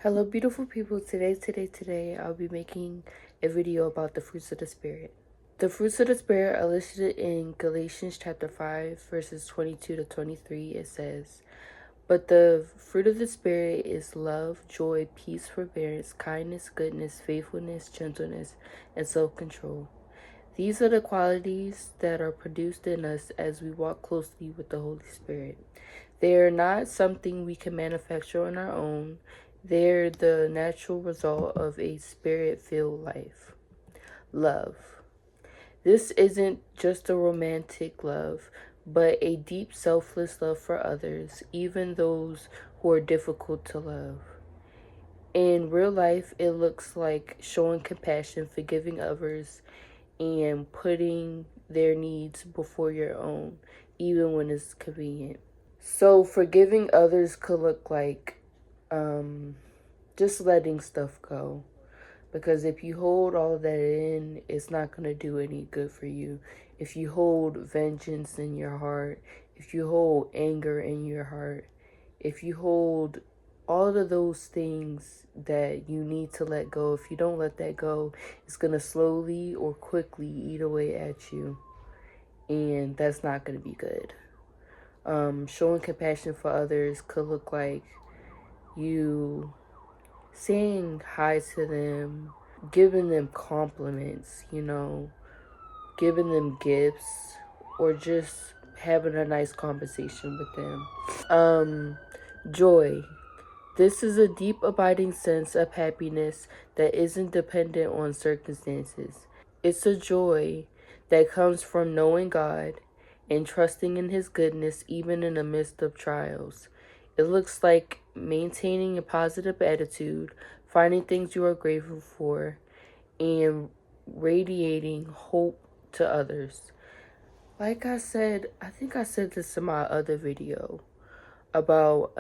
Hello, beautiful people. Today, I'll be making a video about the fruits of the Spirit. The fruits of the Spirit are listed in Galatians chapter 5, verses 22 to 23. It says, "But the fruit of the Spirit is love, joy, peace, forbearance, kindness, goodness, faithfulness, gentleness, and self-control. These are the qualities that are produced in us as we walk closely with the Holy Spirit. They are not something we can manufacture on our own. They're the natural result of a spirit-filled life. Love. This isn't just a romantic love, but a deep, selfless love for others, even those who are difficult to love. In real life, it looks like showing compassion, forgiving others, and putting their needs before your own, even when it's convenient. So forgiving others could look like just letting stuff go. Because if you hold all that in, it's not going to do any good for you. If you hold vengeance in your heart, if you hold anger in your heart, if you hold all of those things that you need to let go, if you don't let that go, it's going to slowly or quickly eat away at you. And that's not going to be good. Showing compassion for others could look like you saying hi to them, giving them compliments, giving them gifts, or just having a nice conversation with them. Joy. This is a deep, abiding sense of happiness that isn't dependent on circumstances. It's a joy that comes from knowing God and trusting in His goodness even in the midst of trials. It looks like maintaining a positive attitude, finding things you are grateful for, and radiating hope to others. Like I said, I think I said this in my other video about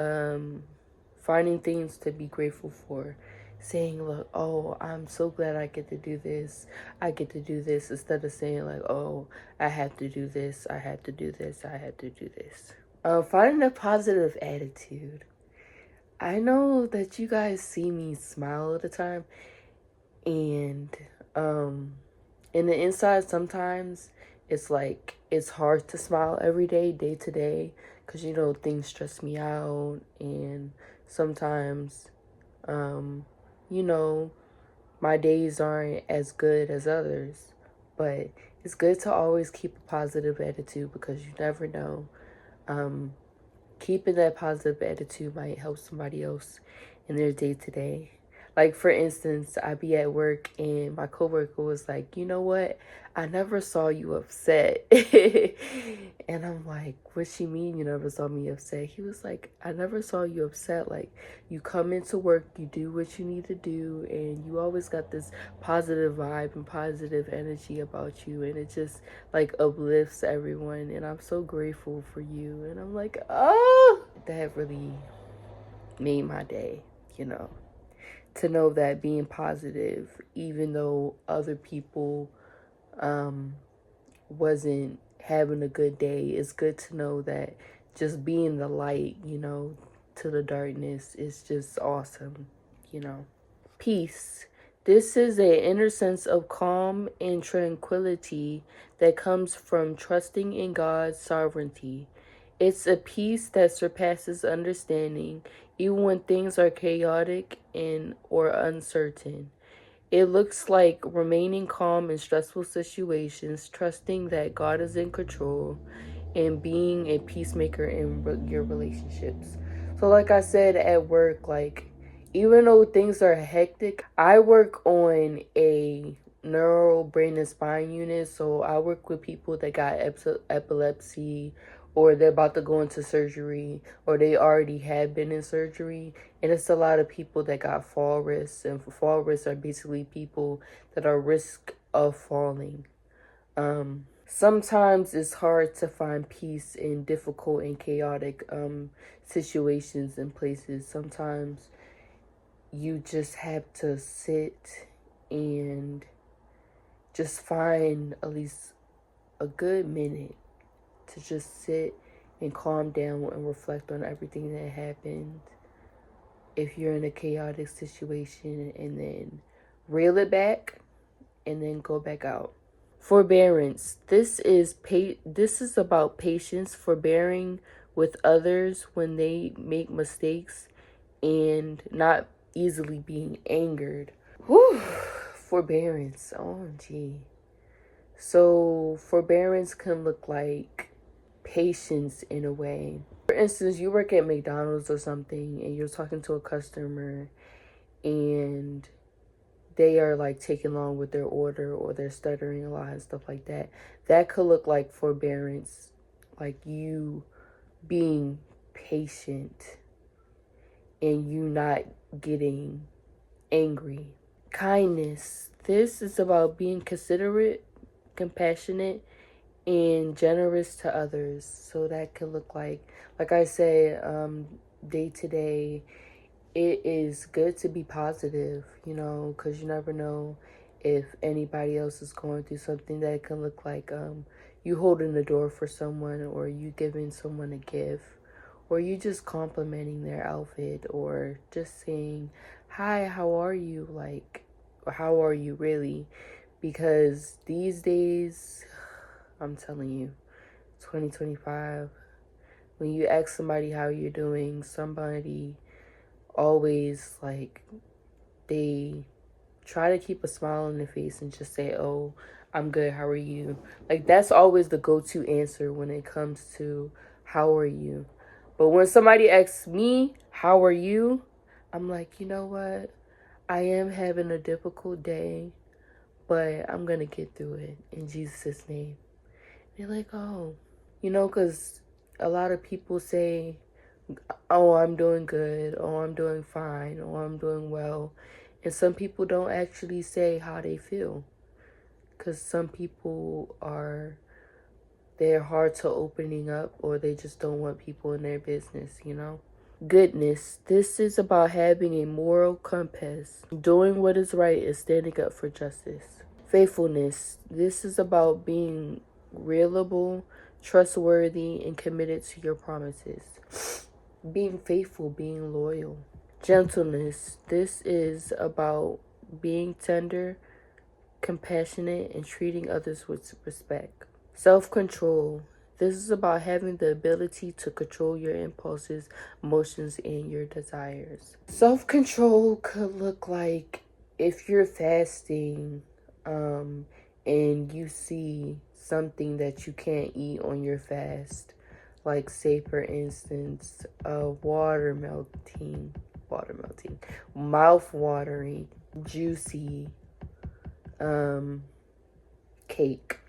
finding things to be grateful for. Saying, look, oh, I'm so glad I get to do this. I get to do this, instead of saying like, oh, I have to do this. I have to do this. I have to do this. Finding a positive attitude. I know that you guys see me smile all the time, and in the inside sometimes it's like it's hard to smile every day to day, because things stress me out, and sometimes you know my days aren't as good as others, but it's good to always keep a positive attitude, because you never know. Keeping that positive attitude might help somebody else in their day to day. Like, for instance, I be at work and my coworker was like, you know what? I never saw you upset. And I'm like, what she mean you never saw me upset? He was like, I never saw you upset. Like, you come into work, you do what you need to do, and you always got this positive vibe and positive energy about you. And it just, like, uplifts everyone. And I'm so grateful for you. And I'm like, oh, that really made my day, you know. To know that being positive, even though other people wasn't having a good day, it's good to know that just being the light, to the darkness is just awesome. Peace. This is an inner sense of calm and tranquility that comes from trusting in God's sovereignty. It's a peace that surpasses understanding, even when things are chaotic and or uncertain. It looks like remaining calm in stressful situations, trusting that God is in control, and being a peacemaker in your relationships. So like I said, at work, like, even though things are hectic, I work on a neuro brain and spine unit. So I work with people that got epilepsy, or they're about to go into surgery, or they already have been in surgery. And it's a lot of people that got fall risks, and fall risks are basically people that are risk of falling. Sometimes it's hard to find peace in difficult and chaotic situations and places. Sometimes you just have to sit and just find at least a good minute to just sit and calm down and reflect on everything that happened. if you're in a chaotic situation, and then reel it back and then go back out. Forbearance. This is about patience, forbearing with others when they make mistakes, and not easily being angered. Whew. Forbearance. OMG. So forbearance can look like patience in a way. For instance, you work at McDonald's or something and you're talking to a customer and they are like taking long with their order, or they're stuttering a lot and stuff like that. That could look like forbearance, like you being patient and you not getting angry. Kindness. This is about being considerate, compassionate, and generous to others. So that could look like I say, day to day, it is good to be positive, because you never know if anybody else is going through something. That can look like you holding the door for someone, or you giving someone a gift, or you just complimenting their outfit, or just saying, hi, how are you? Like, or how are you really? Because these days, I'm telling you, 2025, when you ask somebody how you're doing, somebody always, like, they try to keep a smile on their face and just say, oh, I'm good, how are you? Like, that's always the go-to answer when it comes to how are you. But when somebody asks me, how are you? I'm like, you know what? I am having a difficult day, but I'm going to get through it in Jesus' name. They're like, oh, because a lot of people say, oh, I'm doing good, oh, I'm doing fine, oh, I'm doing well. And some people don't actually say how they feel, because some people they're hard to opening up, or they just don't want people in their business. Goodness. This is about having a moral compass, doing what is right, and standing up for justice. Faithfulness. This is about being reliable, trustworthy, and committed to your promises. Being faithful, being loyal. Gentleness. This is about being tender, compassionate, and treating others with respect. Self-control. This is about having the ability to control your impulses, emotions, and your desires. Self-control could look like if you're fasting, and you see something that you can't eat on your fast, like say for instance, mouth-watering, juicy, cake,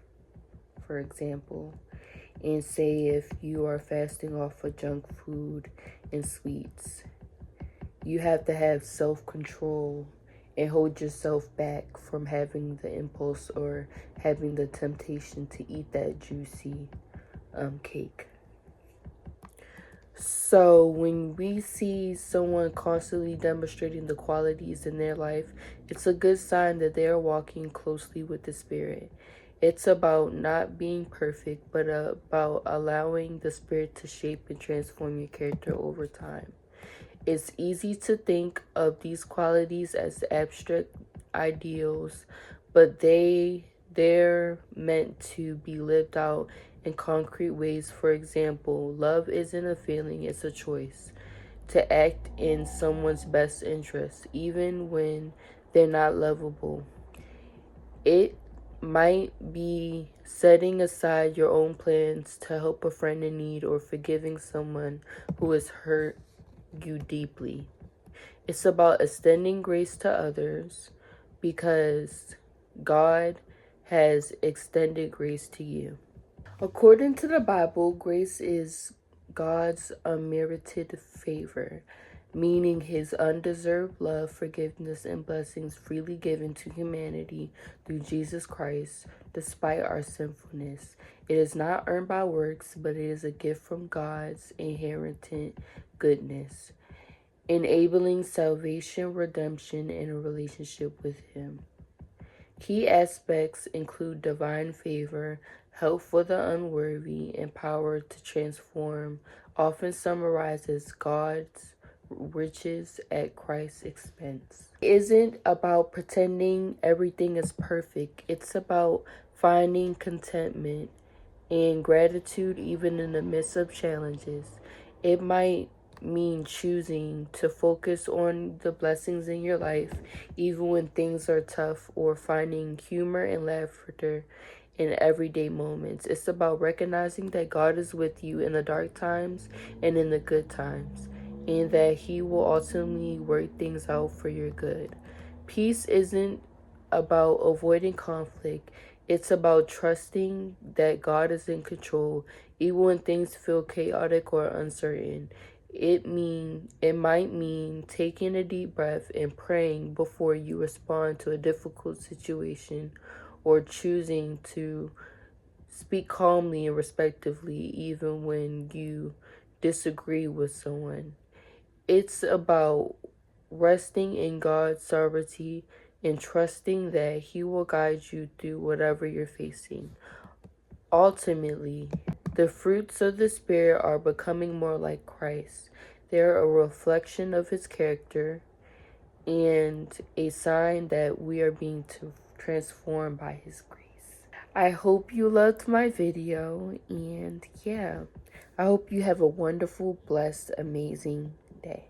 for example. And say if you are fasting off of junk food and sweets, you have to have self-control and hold yourself back from having the impulse or having the temptation to eat that juicy cake. So when we see someone constantly demonstrating the qualities in their life, it's a good sign that they are walking closely with the Spirit. It's about not being perfect, but about allowing the Spirit to shape and transform your character over time. It's easy to think of these qualities as abstract ideals, but they're meant to be lived out in concrete ways. For example, love isn't a feeling, it's a choice. To act in someone's best interest, even when they're not lovable. It might be setting aside your own plans to help a friend in need, or forgiving someone who has hurt you deeply. It's about extending grace to others because God has extended grace to you. According to the Bible, grace is God's unmerited favor, meaning his undeserved love, forgiveness, and blessings freely given to humanity through Jesus Christ, despite our sinfulness. It is not earned by works, but it is a gift from God's inherent goodness, enabling salvation, redemption, and a relationship with him. Key aspects include divine favor, help for the unworthy, and power to transform, often summarizes God's riches at Christ's expense. It isn't about pretending everything is perfect. It's about finding contentment and gratitude even in the midst of challenges. It might mean choosing to focus on the blessings in your life even when things are tough, or finding humor and laughter in everyday moments. It's about recognizing that God is with you in the dark times and in the good times, and that He will ultimately work things out for your good. Peace isn't about avoiding conflict. It's about trusting that God is in control, even when things feel chaotic or uncertain. It might mean taking a deep breath and praying before you respond to a difficult situation, or choosing to speak calmly and respectfully even when you disagree with someone. It's about resting in God's sovereignty and trusting that He will guide you through whatever you're facing. Ultimately, the fruits of the Spirit are becoming more like Christ. They're a reflection of His character and a sign that we are being transformed by His grace. I hope you loved my video, and yeah, I hope you have a wonderful, blessed, amazing day.